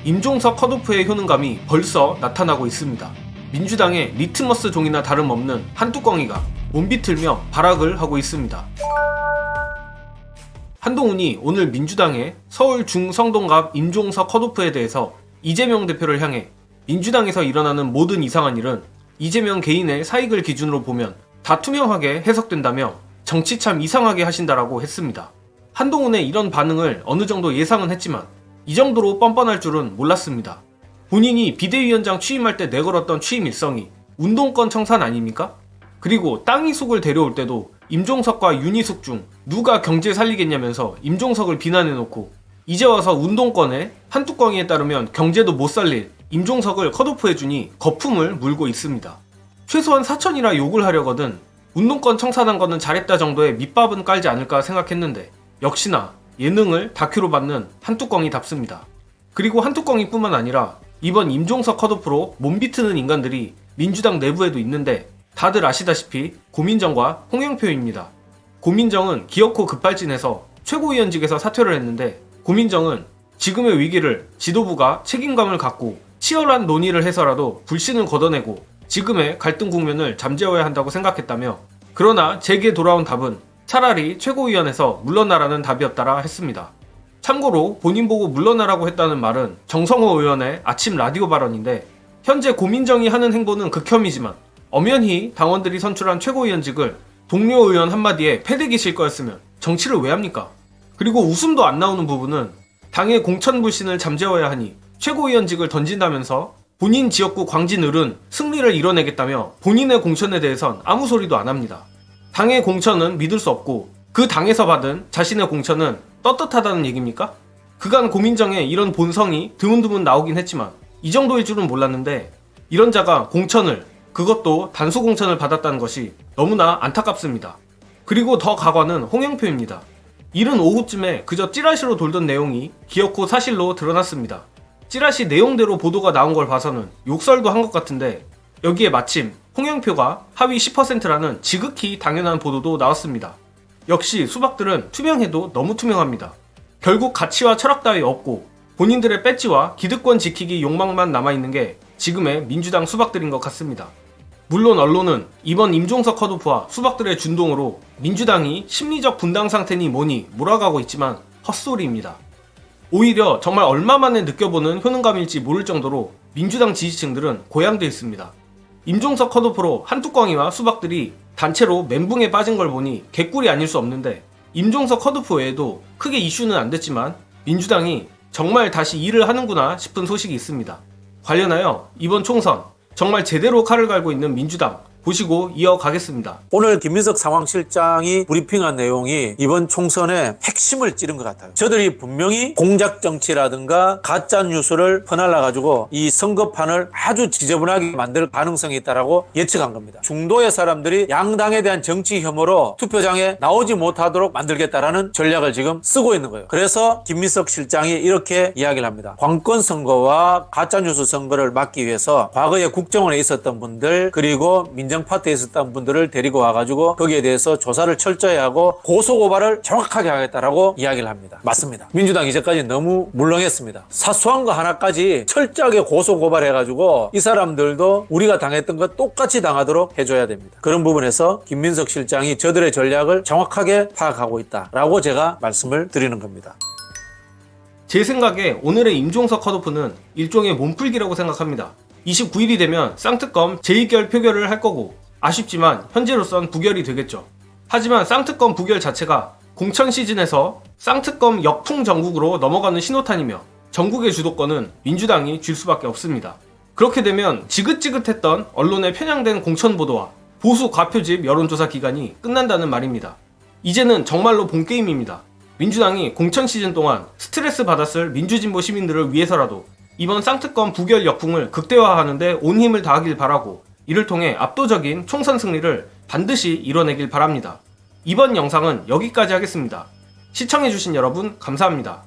임종석 컷오프의 효능감이 벌써 나타나고 있습니다. 민주당의 리트머스 종이나 다름없는 한뚜껑이가 몸비틀며 발악을 하고 있습니다. 한동훈이 오늘 민주당의 서울 중성동갑 임종석 컷오프에 대해서 이재명 대표를 향해 민주당에서 일어나는 모든 이상한 일은 이재명 개인의 사익을 기준으로 보면 다 투명하게 해석된다며 정치 참 이상하게 하신다라고 했습니다. 한동훈의 이런 반응을 어느 정도 예상은 했지만 이 정도로 뻔뻔할 줄은 몰랐습니다. 본인이 비대위원장 취임할 때 내걸었던 취임 일성이 운동권 청산 아닙니까? 그리고 땅이숙을 데려올 때도 임종석과 윤희숙 중 누가 경제 살리겠냐면서 임종석을 비난해놓고 이제 와서 운동권에 한뚜껑이에 따르면 경제도 못 살릴 임종석을 컷오프해주니 거품을 물고 있습니다. 최소한 사천이라 욕을 하려거든 운동권 청산한 거는 잘했다 정도의 밑밥은 깔지 않을까 생각했는데 역시나 예능을 다큐로 받는 한뚜껑이답습니다. 그리고 한뚜껑이뿐만 아니라 이번 임종석 컷오프로 몸비트는 인간들이 민주당 내부에도 있는데 다들 아시다시피 고민정과 홍영표입니다. 고민정은 기어코 급발진해서 최고위원직에서 사퇴를 했는데 고민정은 지금의 위기를 지도부가 책임감을 갖고 치열한 논의를 해서라도 불신을 걷어내고 지금의 갈등 국면을 잠재워야 한다고 생각했다며 그러나 제게 돌아온 답은 차라리 최고위원에서 물러나라는 답이었다라 했습니다. 참고로 본인 보고 물러나라고 했다는 말은 정성호 의원의 아침 라디오 발언인데 현재 고민정이 하는 행보는 극혐이지만 엄연히 당원들이 선출한 최고위원직을 동료 의원 한마디에 패대기 실 거였으면 정치를 왜 합니까? 그리고 웃음도 안 나오는 부분은 당의 공천불신을 잠재워야 하니 최고위원직을 던진다면서 본인 지역구 광진을은 승리를 이뤄내겠다며 본인의 공천에 대해선 아무 소리도 안 합니다. 당의 공천은 믿을 수 없고 그 당에서 받은 자신의 공천은 떳떳하다는 얘기입니까? 그간 고민정의 이런 본성이 드문드문 나오긴 했지만 이 정도일 줄은 몰랐는데 이런 자가 공천을 그것도 단수 공천을 받았다는 것이 너무나 안타깝습니다. 그리고 더 가관은 홍영표입니다. 이른 오후쯤에 그저 찌라시로 돌던 내용이 기어코 사실로 드러났습니다. 찌라시 내용대로 보도가 나온 걸 봐서는 욕설도 한 것 같은데 여기에 마침 홍영표가 하위 10%라는 지극히 당연한 보도도 나왔습니다. 역시 수박들은 투명해도 너무 투명합니다. 결국 가치와 철학 따위 없고 본인들의 배지와 기득권 지키기 욕망만 남아있는 게 지금의 민주당 수박들인 것 같습니다. 물론 언론은 이번 임종석 컷오프와 수박들의 준동으로 민주당이 심리적 분당 상태니 뭐니 몰아가고 있지만 헛소리입니다. 오히려 정말 얼마 만에 느껴보는 효능감일지 모를 정도로 민주당 지지층들은 고양돼 있습니다. 임종석 컷오프로 한뚜껑이와 수박들이 단체로 멘붕에 빠진 걸 보니 개꿀이 아닐 수 없는데 임종석 컷오프 외에도 크게 이슈는 안 됐지만 민주당이 정말 다시 일을 하는구나 싶은 소식이 있습니다. 관련하여 이번 총선 정말 제대로 칼을 갈고 있는 민주당 보시고 이어가겠습니다. 오늘 김민석 상황실장이 브리핑한 내용이 이번 총선의 핵심을 찌른 것 같아요. 저들이 분명히 공작 정치라든가 가짜 뉴스를 퍼날라가지고 이 선거판을 아주 지저분하게 만들 가능성이 있다라고 예측한 겁니다. 중도의 사람들이 양당에 대한 정치 혐오로 투표장에 나오지 못하도록 만들겠다라는 전략을 지금 쓰고 있는 거예요. 그래서 김민석 실장이 이렇게 이야기를 합니다. 관권 선거와 가짜 뉴스 선거를 막기 위해서 과거에 국정원에 있었던 분들 그리고 파트에 있었던 분들을 데리고 와가지고 거기에 대해서 조사를 철저히 하고 고소고발을 정확하게 하겠다라고 이야기를 합니다. 맞습니다. 민주당 이제까지 너무 물렁했습니다. 사소한 거 하나까지 철저하게 고소고발해가지고 이 사람들도 우리가 당했던 거 똑같이 당하도록 해줘야 됩니다. 그런 부분에서 김민석 실장이 저들의 전략을 정확하게 파악하고 있다라고 제가 말씀을 드리는 겁니다. 제 생각에 오늘의 임종석 컷오프는 일종의 몸풀기라고 생각합니다. 29일이 되면 쌍특검 제2결 표결을 할 거고 아쉽지만 현재로선 부결이 되겠죠. 하지만 쌍특검 부결 자체가 공천 시즌에서 쌍특검 역풍 전국으로 넘어가는 신호탄이며 전국의 주도권은 민주당이 줄 수밖에 없습니다. 그렇게 되면 지긋지긋했던 언론의 편향된 공천 보도와 보수 과표집 여론조사 기간이 끝난다는 말입니다. 이제는 정말로 본게임입니다. 민주당이 공천 시즌 동안 스트레스 받았을 민주진보 시민들을 위해서라도 이번 쌍특검 부결 역풍을 극대화하는데 온 힘을 다하길 바라고 이를 통해 압도적인 총선 승리를 반드시 이뤄내길 바랍니다. 이번 영상은 여기까지 하겠습니다. 시청해주신 여러분 감사합니다.